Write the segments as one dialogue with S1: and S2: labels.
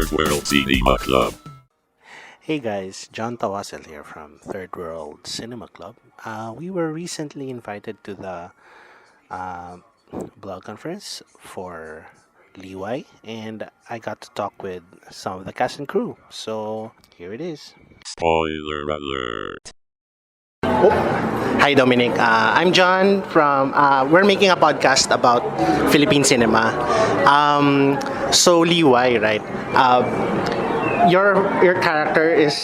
S1: Third World Cinema Club.
S2: Hey guys, John Tawasel here from Third World Cinema Club. We were recently invited to the blog conference for Liway, and I got to talk with some of the cast and crew. So here it is.
S1: Spoiler alert.
S2: Hi Dominic, I'm John from, we're making a podcast about Philippine cinema. So Liway, right? Your character is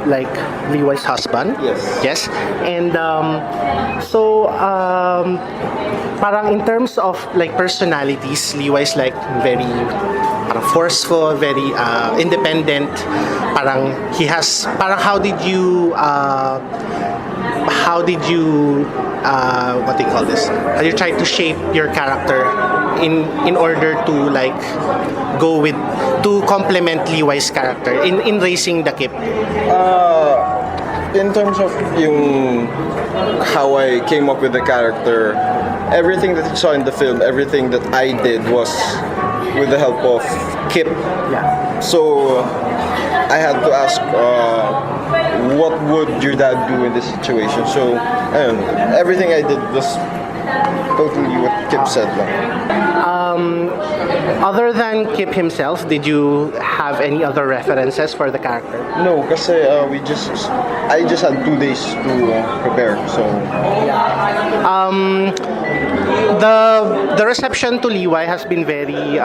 S2: like Liway's husband.
S3: Yes.
S2: Yes. And parang in terms of like personalities, Liway's like very parang forceful, very independent. Parang he has parang how did you what do you call this? How you try to shape your character in order to like go with to complement Liway's character in raising the Kip?
S3: In terms of yung how I came up with the character, everything that you saw in the film, everything that I did was with the help of Kip.
S2: Yeah.
S3: So I had to ask, what would your dad do in this situation? So ayun, everything I did was totally what Kip said lang.
S2: Other than Kip himself, did you have any other references for the character?
S3: No, kasi I just had 2 days to prepare. So
S2: The reception to Liway has been very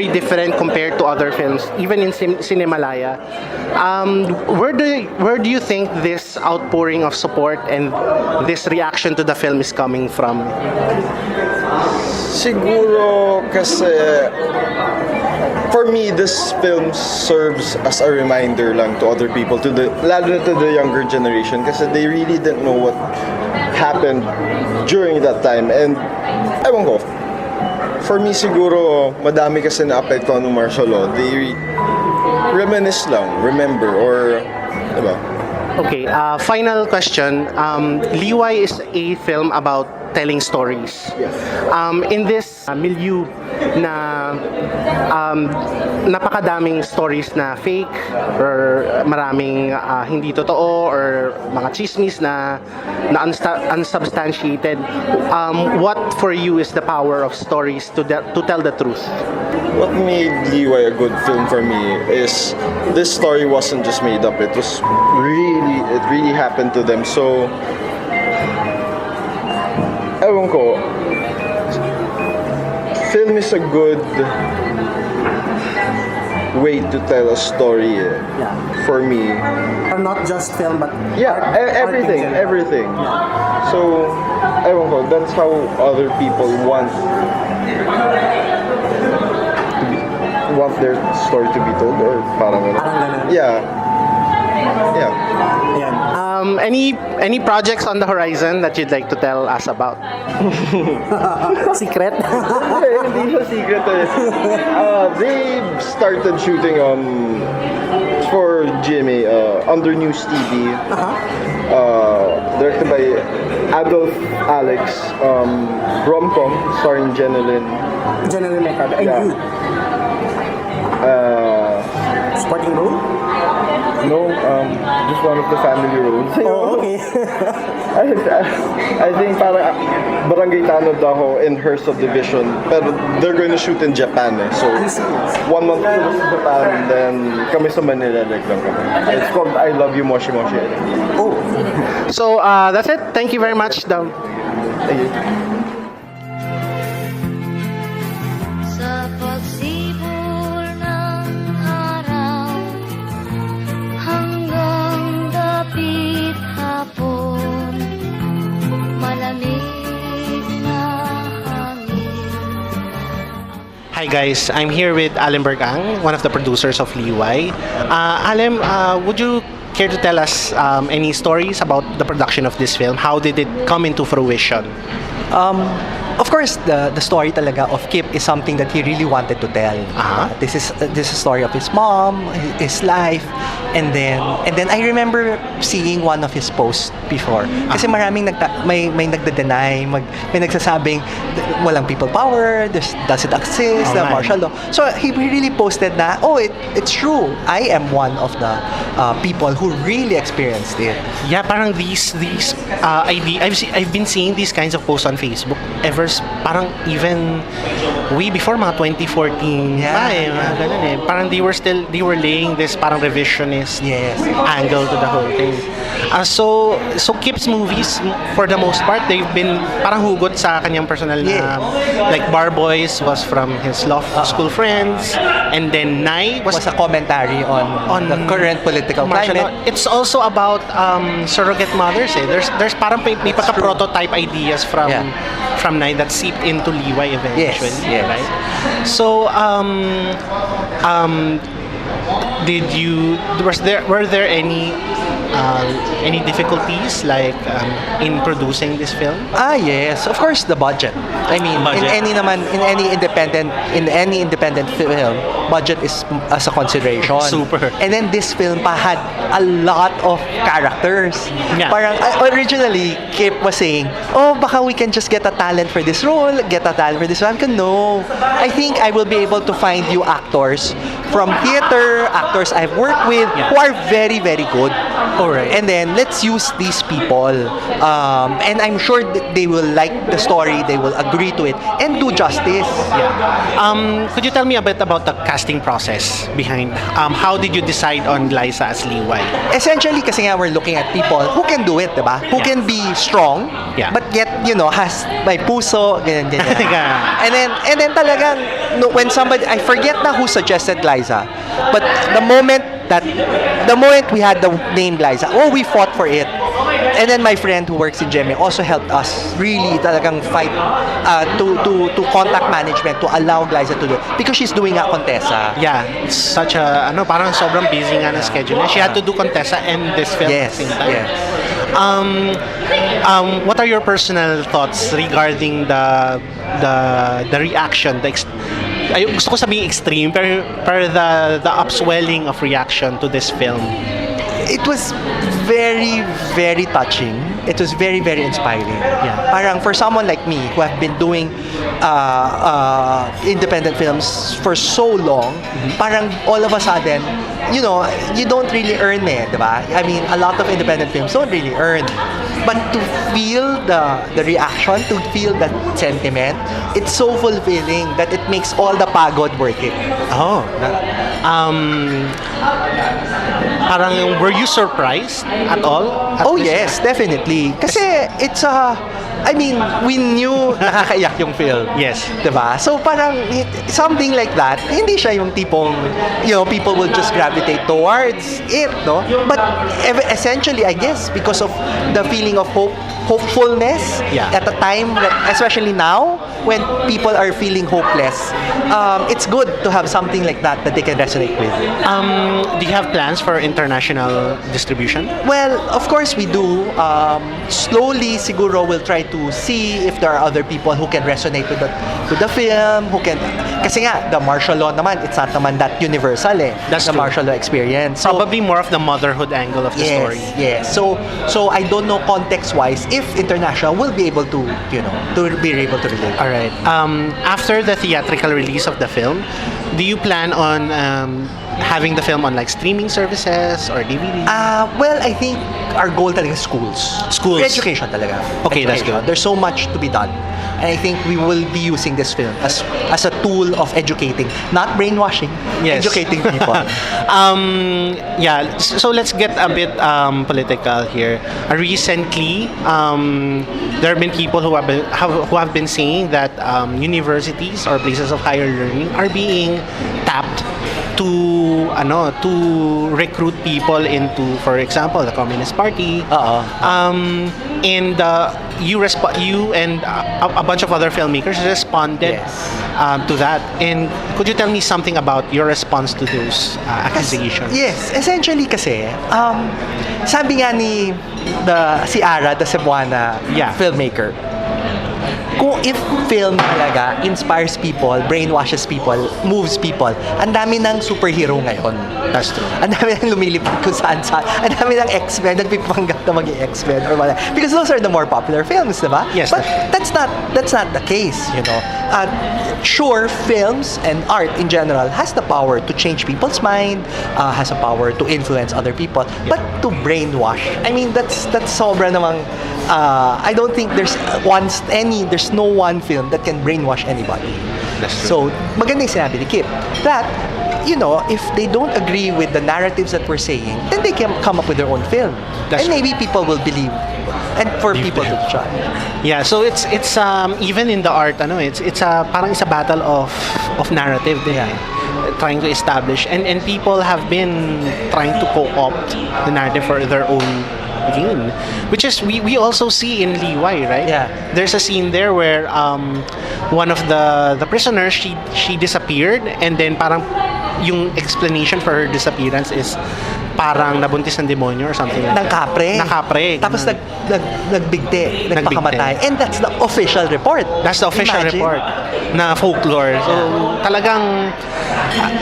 S2: different compared to other films, even in Cinemalaya. Where do you think this outpouring of support and this reaction to the film is coming from?
S3: siguro kasi for me this film serves as a reminder lang to other people, lalo na to the younger generation, kasi they really didn't know what happened during that time. And ewan ko, for me siguro madami kasi na-apektuhan ng martial law. They reminisce lang, remember, or diba?
S2: Okay, final question. Liway is a film about telling stories.
S3: Yes.
S2: In this milieu na napakadaming stories na fake or maraming hindi totoo or mga chismis na unsubstantiated, what for you is the power of stories to tell the truth?
S3: What made Liway a good film for me is this story wasn't just made up. It really happened to them. So ewan ko, film is a good way to tell a story for me.
S2: Or not just film, but
S3: everything. So ewan ko, that's how other people want their story to be told, or parang ganun. Yeah.
S2: Any projects on the horizon that you'd like to tell us about? Secret?
S3: Hindi siya secret eh. They started shooting for GMA under News TV. Directed by Adolf Alex, rom-com starring Jenilyn
S2: Mercado. And
S3: Yeah.
S2: you? Supporting role?
S3: No, just one of the family roles.
S2: Oh, okay.
S3: I think parang Barangay Tanod ako in her subdivision, pero they're going to shoot in Japan eh. So 1 month to Japan, then kami sa Manila like lang kami. It's called I Love You Moshi Moshi.
S2: Oh. So, that's it. Thank you very much, Dom.
S3: Thank you.
S4: Sa pagsibol ng araw hanggang dapit hapon, malamig na hangin.
S2: Hi guys, I'm here with Alim Bergang, one of the producers of Liway. Alim, would you care to tell us any stories about the production of this film? How did it come into fruition?
S5: Of course, the story talaga of Kip is something that he really wanted to tell. This is a story of his mom, his life, and then I remember seeing one of his posts before. Kasi maraming may nagde-deny, may nagsasabing walang people power, does it exist, the
S2: Alright.
S5: martial law. So he really posted na, it's true. I am one of the people who really experienced it.
S2: Yeah, parang these I've been seeing these kinds of posts on Facebook parang even way before mga 2014 pa mga ganun eh. Parang they were laying this parang revisionist angle to the whole thing. So Kip's movies for the most part they've been parang hugot sa kanyang personal na like Bar Boys was from his law school friends, and then Nai was
S5: a commentary on the current political climate.
S2: It's also about surrogate mothers eh. There's parang may pagka-prototype ideas from Nai that seeped into Liway eventually.
S5: Yes.
S2: Right? So were there any difficulties like in producing this film?
S5: Yes, of course the budget. I mean,
S2: Budget.
S5: in any independent film, budget is as a consideration.
S2: Super.
S5: And then this film pa had a lot of characters.
S2: Yeah.
S5: Parang originally Kip was saying, baka we can just get a talent for this role, get a talent for this one. No, I think I will be able to find you actors from theater, actors I've worked with who are very, very good.
S2: Alright.
S5: And then let's use these people, and I'm sure that they will like the story, they will agree to it, and do justice.
S2: Could you tell me a bit about the casting process behind? How did you decide on Liza as Liway?
S5: Essentially, kasi nga we're looking at people who can do it, diba? Who can be strong, but yet, has may puso, ganyan. and then talagang, when somebody, I forget na who suggested Liza, but the moment we had the name Liza, we fought for it. And then my friend who works in GMA also helped us really talagang fight to contact management to allow Liza to do it because she's doing a Contessa.
S2: Yeah, it's such a parang sobrang busy nga na schedule. She had to do Contessa and this film at the same time.
S5: Yes.
S2: What are your personal thoughts regarding the reaction? Gusto ko sabihin extreme, pero the upswelling of reaction to this film.
S5: It was very, very touching. It was very, very inspiring.
S2: Yeah.
S5: Parang for someone like me who have been doing independent films for so long, parang all of a sudden, you don't really earn it, diba? I mean, a lot of independent films don't really earn. But to feel the reaction, to feel that sentiment, it's so fulfilling that it makes all the pagod worth it.
S2: Parang were you surprised at all?
S5: Yes, definitely. Kasi it's we knew nakakaiyak yung film.
S2: Yes.
S5: Diba? So parang something like that, hindi siya yung tipong, people will just gravitate towards it, no? But essentially, I guess, because of the feeling of hopefulness at a time, especially now, when people are feeling hopeless, it's good to have something like that they can resonate with.
S2: Do you have plans for international distribution?
S5: Well, of course we do. Slowly, siguro we'll try to see if there are other people who can resonate with the film, who can. Kasi nga, the martial law naman, it's not naman that universal eh.
S2: That's
S5: the
S2: true.
S5: martial law experience. So,
S2: Probably more of the motherhood angle of the story.
S5: Yes. So I don't know context-wise if international will be able to, to be able to relate.
S2: All right. After the theatrical release of the film, do you plan on having the film on like streaming services or DVD?
S5: Well, I think our goal talaga is schools.
S2: Schools.
S5: Education talaga.
S2: Okay, that's good.
S5: There's so much to be done. And I think we will be using this film as a tool of educating, not brainwashing, educating people.
S2: So let's get a bit political here. Recently, there have been people who have been saying that universities or places of higher learning are being tapped to recruit people into, for example, the Communist Party. And you and a bunch of other filmmakers responded to that. And could you tell me something about your response to those accusations?
S5: Yes, essentially kasi, sabi nga ni si Ara, the Cebuana filmmaker, kung if film talaga inspires people, brainwashes people, moves people, ang dami ng superhero ngayon.
S2: That's true.
S5: Ang dami nang lumilipad kung saan-saan. Ang dami ng X-Men, nagpipanggap na maging X-Men or wala. Because those are the more popular films, diba?
S2: Yes.
S5: But that's not the case, you know. Sure, films and art in general has the power to change people's mind, has a power to influence other people, but to brainwash, I mean, that's sobra namang, I don't think there's no one film that can brainwash anybody.
S2: That's true.
S5: So, maganda yung sinabi ni Kip, that, you know, if they don't agree with the narratives that we're saying, then they can come up with their own film.
S2: That's
S5: and maybe people will believe, and for people to judge.
S2: Yeah, so it's even in the art, it's parang it's a battle of narrative din. Trying to establish, and people have been trying to co-opt the narrative for their own gain, which is we also see in Liway, right?
S5: Yeah.
S2: There's a scene there where one of the prisoners, she disappeared, and then parang yung explanation for her disappearance is parang nabuntis ng demonyo or something like
S5: Ng kapre. Tapos nagbigti, nagpakamatay. And that's the official report.
S2: That's the official report na folklore. So talagang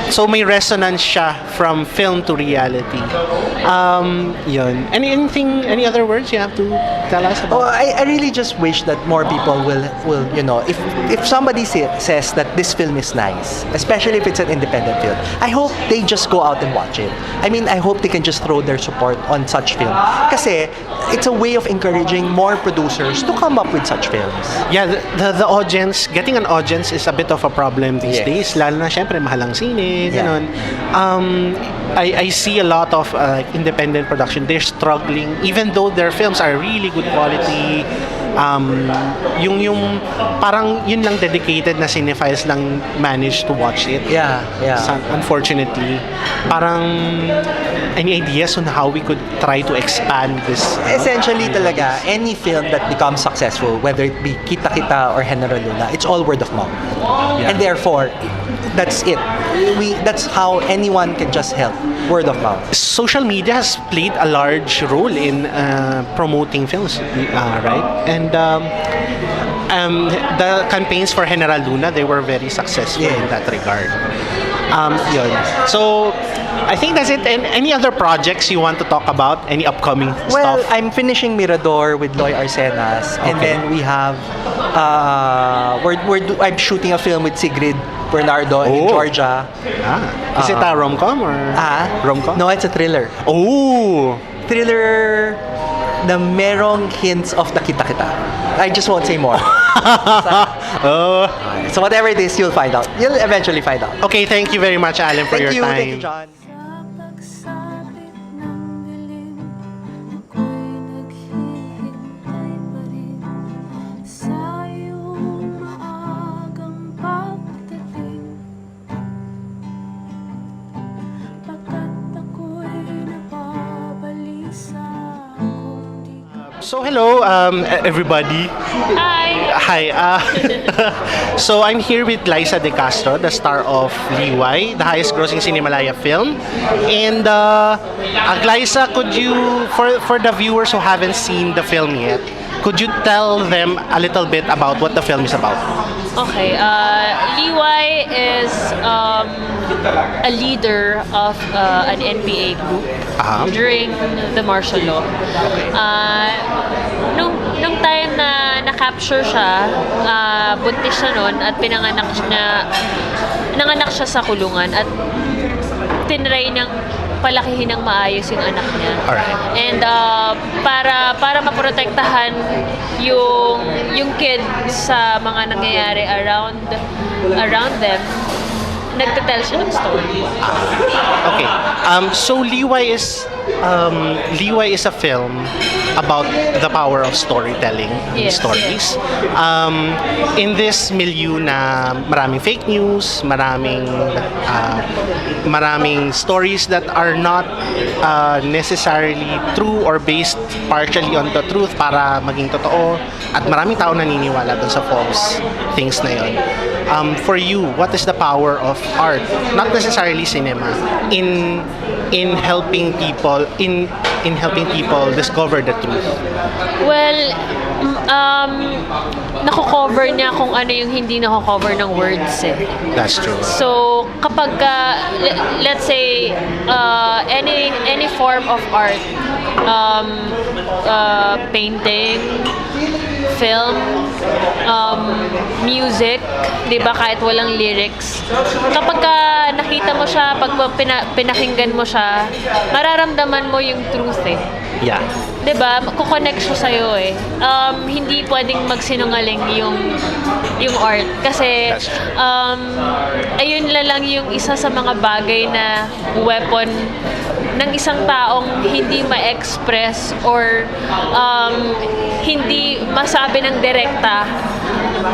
S2: so may resonance siya from film to reality. Yun. Any other words you have to tell us about?
S5: Oh, I really just wish that more people will you know, if somebody says that this film is nice, especially if it's an independent film, I hope they just go out and watch it. I mean, I hope they can just throw their support on such film. Kasi it's a way of encouraging more producers to come up with such films.
S2: Yeah, the audience, getting an audience is a bit of a problem these days. Lalo na syempre mahalang sine, ganun. I see a lot of independent production. They're struggling, even though their films are really good quality. Yung parang yun lang dedicated na cinephiles lang manage to watch it.
S5: Yeah.
S2: So, unfortunately, parang any ideas on how we could try to expand this?
S5: Essentially talaga, any film that becomes successful, whether it be Kita Kita or General Luna, it's all word of mouth. And therefore, that's it. That's how anyone can just help. Word of mouth.
S2: Social media has played a large role in promoting films, right? And the campaigns for General Luna, they were very successful in that regard. Yun. So, I think that's it. And any other projects you want to talk about? Any upcoming stuff?
S5: Well, I'm finishing Mirador with Loy Arcenas, and then we have I'm shooting a film with Sigrid Bernardo in Georgia.
S2: Is it a rom-com or rom-com?
S5: No, it's a thriller.
S2: Oh,
S5: thriller na merong hints of the Kita Kita. I just won't say more. So whatever it is, you'll find out. You'll eventually find out.
S2: Okay, thank you very much, Alan, for your time.
S5: Thank you, John.
S4: Sa pagsapit ng dilim, ako'y naghihintay pa rin sa iyong maagang pagdating. Pagkat ako'y nababalisa kundi.
S2: So hello, everybody. Hi. So I'm here with Liza De Castro, the star of Liway, the highest-grossing Cinemalaya film. And Liza, could you, for the viewers who haven't seen the film yet, could you tell them a little bit about what the film is about?
S6: Okay, Liway is a leader of an NPA group during the martial law. Nung time na na-capture siya, buntis siya noon at pinanganak siya sa kulungan at tinry niyang palakihin ng maayos yung anak niya.
S2: Alright.
S6: And para maprotektahan yung kid sa mga nangyayari around them, nagte-tell siya ng story.
S2: Okay. So Liway is a film about the power of storytelling and
S6: Yes.
S2: stories. In this milieu na maraming fake news, maraming stories that are not necessarily true or based partially on the truth para maging totoo, at maraming tao naniniwala dun sa false things na yon. For you, what is the power of art, not necessarily cinema, in helping people discover the truth?
S6: Well, nako-cover niya kung ano yung hindi nako-cover ng words eh.
S2: That's true.
S6: So, kapag let's say any form of art, painting, film, music, 'di ba, kahit walang lyrics. Kapag nakita mo siya, pag pinakinggan mo siya, mararamdaman mo yung truth eh.
S2: Yeah.
S6: 'Di ba? Kukonect siya sa iyo eh. Hindi pwedeng magsinungaling yung art kasi ayun lang yung isa sa mga bagay na weapon ng isang taong hindi ma-express or hindi masabi ng direkta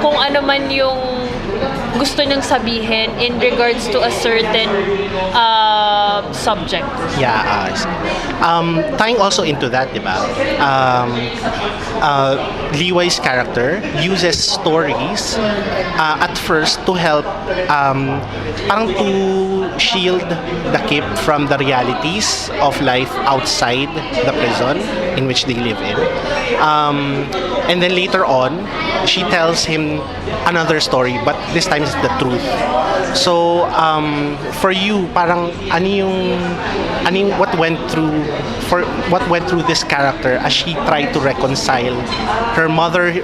S6: kung ano man yung gusto niyang sabihin in regards to a certain subject.
S2: Yeah, tying also into that, diba? Liway's character uses stories at first to help, parang to shield the kid from the realities of life outside the prison in which they live in. And then later on, she tells him another story, but this time it's the truth. So, for you, parang what went through this character as she tried to reconcile her motherly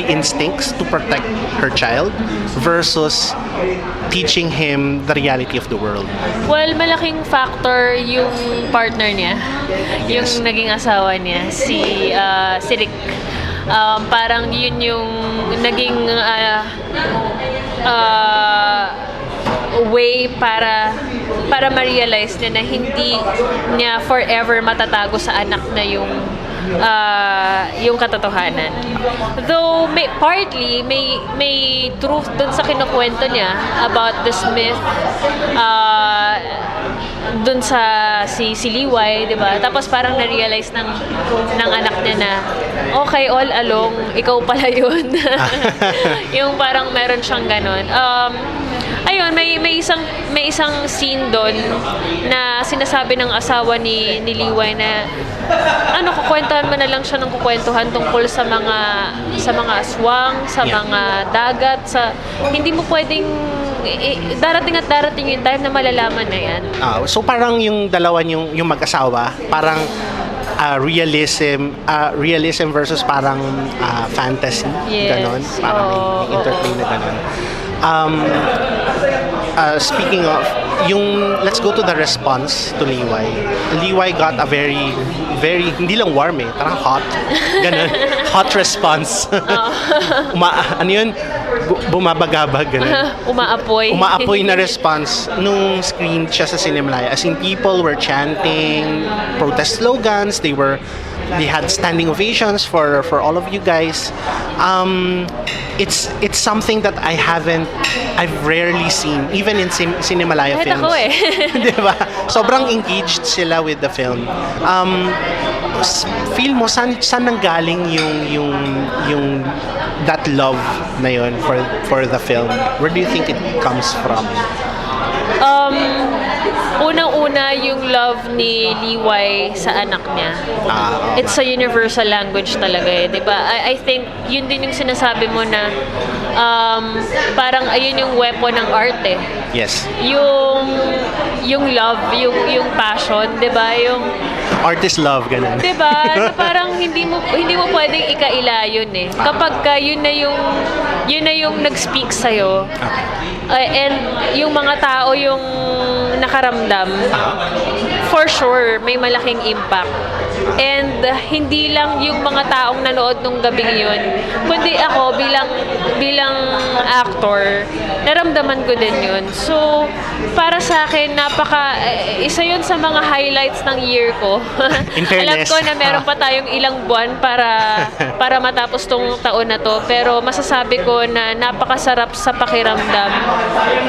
S2: instincts to protect her child versus teaching him the reality of the world?
S6: Well, malaking factor yung partner niya, yung naging asawa niya, si Rick. Parang yun yung naging way para ma-realize niya na hindi niya forever matatago sa anak na yung katotohanan. Though partly may truth dun sa kinukwento niya about the Smith, dun sa si Liway, 'di ba? Tapos parang na-realize ng anak niya na okay, all along ikaw pala 'yun. Yung parang meron siyang ganun. Ayun, may isang scene doon na sinasabi ng asawa ni Liway na kukwentuhan mo na lang siya ng kukwentuhan tungkol sa mga aswang, sa mga dagat, hindi mo pwedeng darating yung time na malalaman na yan.
S2: So parang yung dalawa yung mag-asawa, parang realism versus parang fantasy, ganon. Parang may interplay na ganon. Speaking of, let's go to the response to Liway. Liway got a very, very, hindi lang warm parang hot. Ganun. Hot response. Bumabagabag, ganun. Umaapoy na response nung screen siya sa Cinemalaya. As in, people were chanting protest slogans. They had standing ovations for all of you guys. It's something that I've rarely seen, even in Cinemalaya
S6: Kahit
S2: films.
S6: ako
S2: Diba? Sobrang engaged sila with the film. Feel mo saan nanggaling yung that love na yun for the film? Where do you think it comes from?
S6: Unang-una yung love ni Liway sa anak niya. It's a universal language talaga di ba? I think yun din yung sinasabi mo na parang ayun yung weapon ng art
S2: Yes.
S6: Yung love, yung passion, di ba? Yung
S2: Artist love, ganun.
S6: di ba? Na parang hindi mo pwedeng ikaila yun Kapag yun na yung nag-speak sa'yo. And yung mga tao yung nakaramdam, for sure, may malaking impact. And hindi lang yung mga taong nanood nung gabing yun, kundi ako bilang actor, naramdaman ko din yun. So, para sa akin, isa yun sa mga highlights ng year ko.
S2: In
S6: Alam
S2: fairness.
S6: ko na meron pa tayong ilang buwan para matapos tong taon na to. Pero masasabi ko na napakasarap sa pakiramdam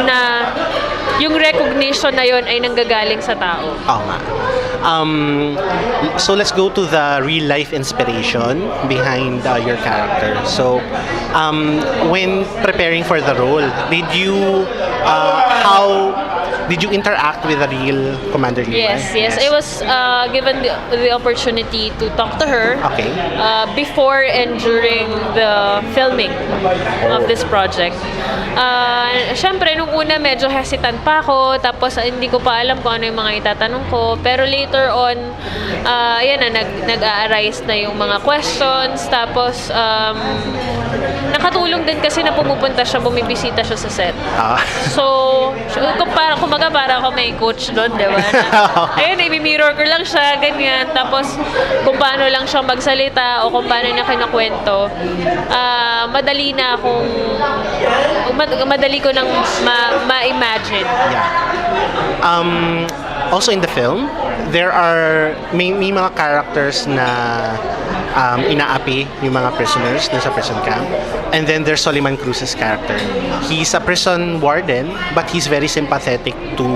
S6: na yung recognition na yun ay nanggagaling sa tao.
S2: Oo nga. So let's go to the real life inspiration behind your character. So when preparing for the role, how did you interact with the real Commander Levi?
S6: Yes. I was given the opportunity to talk to her
S2: Okay.
S6: before and during the filming of this project. Siyempre, nung una medyo hesitant pa ako, tapos hindi ko pa alam kung ano yung mga itatanong ko. Pero later on, nag-a-arise na yung mga questions. Tapos, nakatulong din kasi na pumupunta siya, bumibisita siya sa set. So, kumbaga para ako may coach doon, di ba? Ayun, i-mirror ko lang siya, ganyan. Tapos, kung paano lang siyang magsalita o kung paano niya kinakwento, madali ko nang ma-imagine.
S2: Also in the film, may mga characters na inaapi yung mga prisoners dun sa prison camp. And then there's Soliman Cruz's character. He's a prison warden, but he's very sympathetic to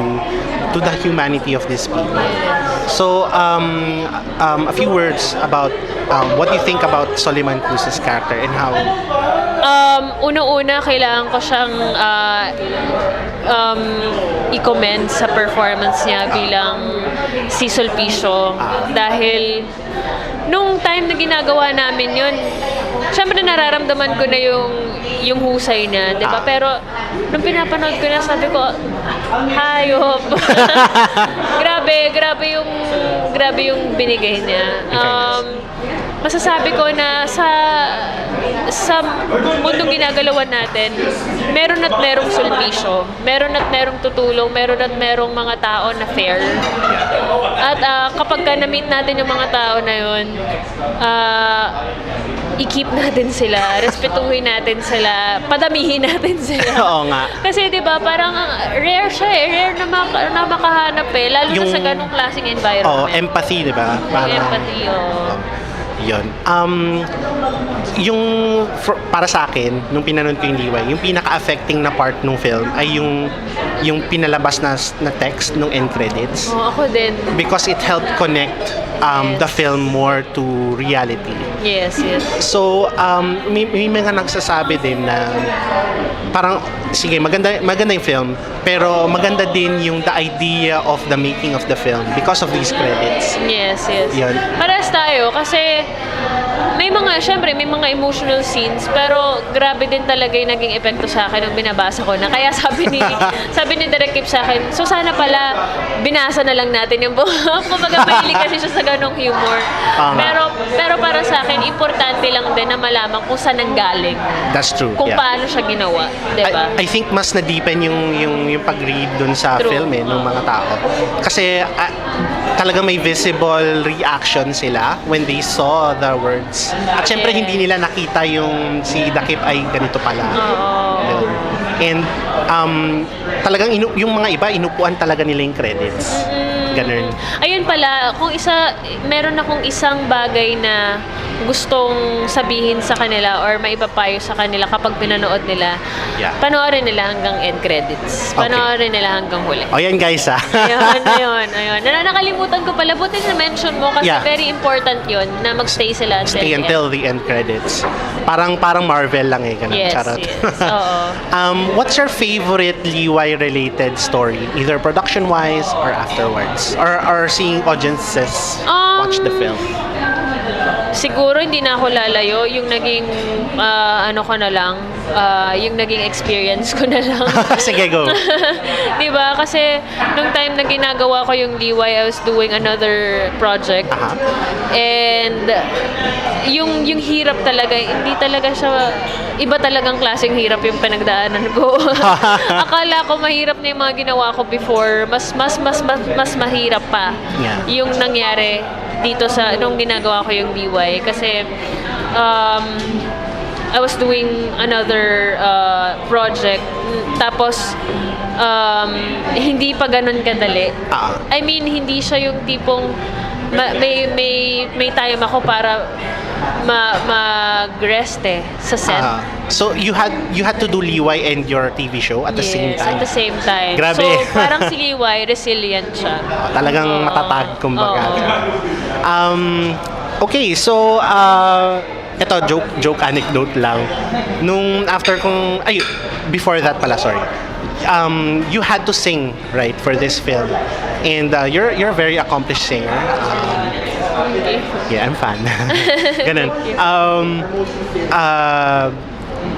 S2: the humanity of these people. So, a few words about what you think about Soliman Cruz's character and how...
S6: Unang-una, kailangan ko siyang i-commend sa performance niya bilang si Sulpicio. Dahil nung time na ginagawa namin yun, syempre nararamdaman ko na yung husay niya, di ba? Pero nung pinapanood ko na, sabi ko, hayop. grabe yung binigay niya. Masasabi ko na sa mundong ginagalawan natin, meron at merong sulpisyo, meron at merong tutulong, meron at merong mga tao na fair. At kapag na-meet natin yung mga tao na yun, i-keep natin sila, respetuhin natin sila, padamihin natin sila.
S2: Oo nga.
S6: Kasi 'di ba, parang rare siya rare na makahanap lalo na sa ganung klaseng environment.
S2: Empathy, 'di ba?
S6: Empathy,
S2: Yun. Para sa akin, nung pinanood ko yung Liway, yung pinaka-affecting na part ng film ay yung pinalabas na text nung end credits.
S6: Ako din.
S2: Because it helped connect the film more to reality.
S6: Yes.
S2: So, may mga nagsasabi din na parang, sige, maganda yung film, pero maganda din yung the idea of the making of the film because of these credits.
S6: Yes.
S2: Yun.
S6: Parehas tayo kasi may mga emotional scenes, pero grabe din talaga yung naging epekto sa akin nung binabasa ko na. Kaya sabi ni Direk Kip sa akin, so sana pala binasa na lang natin yung buong. Kumbaga mahilig kasi siya sa ganong humor. Pero para sa akin, importante lang din na malaman kung saan nanggaling.
S2: That's true.
S6: Kung paano siya ginawa, 'di ba?
S2: I think mas na-deepen yung pag-read dun sa
S6: True.
S2: film ng mga tao. Kasi talaga may visible reaction sila when they saw the words. At syempre hindi nila nakita yung si Dakip ay ganito pala. Yun. And talagang yung mga iba inupuan talaga nila yung credits. Ganun.
S6: Ayun pala, meron akong isang bagay na gustong sabihin sa kanila or maipapayo sa kanila kapag pinanood nila.
S2: Yeah.
S6: Panoorin nila hanggang end credits.
S2: Okay.
S6: Panoorin nila hanggang huli.
S2: O yan guys
S6: Ayun. Nakalimutan ko pala. Buti na mention mo kasi
S2: Yeah.
S6: very important yun na magstay sila
S2: until the end credits. Parang Marvel lang ganun.
S6: Yes,
S2: Charot.
S6: yes. Oo.
S2: What's your favorite Liway related story, either production wise or afterwards, or seeing audiences watch the film?
S6: Siguro hindi na ako lalayo, yung naging yung naging experience ko na lang.
S2: Sige, go.
S6: 'Di ba? Kasi nung time na ginagawa ko yung Liway, I was doing another project. And yung hirap talaga, hindi talaga siya, iba talagang klaseng hirap yung pinagdaanan ko. Akala ko mahirap na yung mga ginawa ko before, mas mahirap pa.
S2: Yeah.
S6: Yung nangyari dito sa nung ginagawa ko yung DY kasi I was doing another project tapos hindi pa ganun kadali. I mean, hindi siya yung tipong may time ako para mag-rest sa set.
S2: So you had to do Liway and your TV show at the same
S6: Yes,
S2: time.
S6: at the same time.
S2: Grabe.
S6: So, parang si Liway, resilient siya.
S2: Talagang matatag kumbaga. Okay, so ito joke anecdote lang. Nung after kong before that pala, sorry. You had to sing, right, for this film. And you're a very accomplished singer. Yeah, I'm fan. Ganun.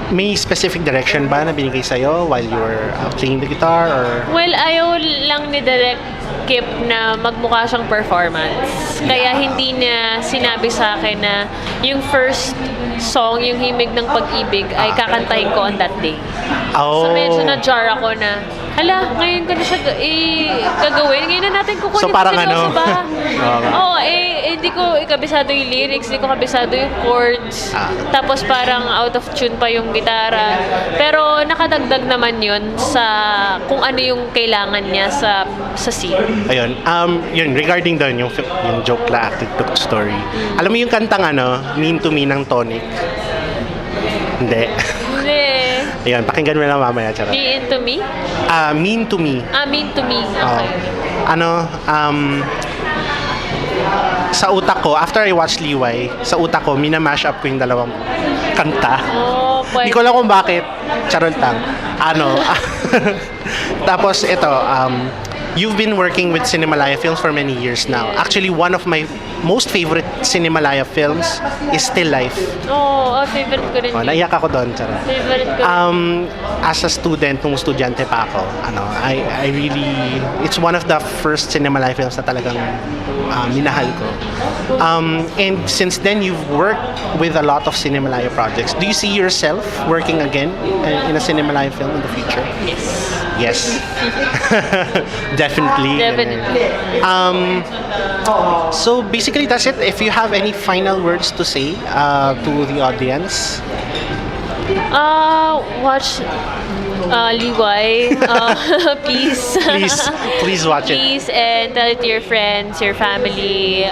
S2: May specific direction ba na binigay sa'yo while you were playing the guitar or?
S6: Well, ayaw lang ni Direk Kip na magmukha siyang performance. Kaya hindi niya sinabi sa akin na yung first song, yung Himig ng Pag-ibig, ay kakantahin ko on that day. So medyo na-jar ako na, hala, ngayon ko na siya gagawin. Ngayon na natin kukunin.
S2: So parang ano?
S6: Oo, hindi ko kabisado yung lyrics, hindi ko kabisado yung chords. Tapos parang out of tune pa yung gitara. Pero nakadagdag naman yun sa kung ano yung kailangan niya sa scene.
S2: Ayun. Yun, regarding doon, yung joke la acted to story. Alam mo yung kantang Mean to Me ng Tonic? Hindi.
S6: Hindi.
S2: Ayun, pakinggan mo lang mamaya, charot.
S6: Be into me?
S2: Mean to Me.
S6: Mean to me. Okay.
S2: Sa utak ko, after I watched Liway, sa utak ko, minamash up ko yung dalawang kanta. Hindi ko alam kung bakit. Charot lang. Tapos ito, you've been working with Cinemalaya Films for many years now. Actually, one of my most favorite Cinemalaya films is Still Life.
S6: Favorite ko rin yun.
S2: Naiyak ako doon, charot.
S6: Favorite ko rin.
S2: As a student, nung estudyante pa ako, I really, it's one of the first Cinemalaya films na talagang minahal ko. And since then, you've worked with a lot of Cinemalaya projects. Do you see yourself working again in a Cinemalaya film in the future? Yes. Definitely. So basically, that's it. If you have any final words to say to the audience.
S6: Watch Liway. Please.
S2: Please watch it.
S6: Please, and tell it to your friends, your family,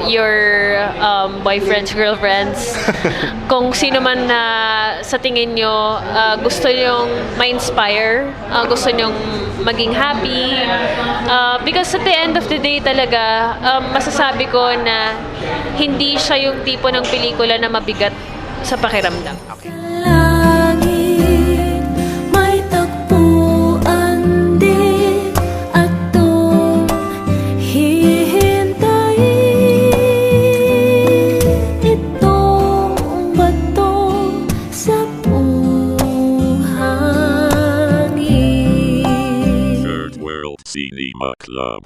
S6: your boyfriends, girlfriends. Kung sino man na sa tingin nyo gusto nyong ma-inspire, gusto nyong maging happy. Because at the end of the day talaga, masasabi ko na hindi siya yung tipo ng pelikula na mabigat sa pakiramdam.
S4: Langit, may tagpuan din at doon hihintayin itong bato sa buhangin.
S1: Third World Cinema Club.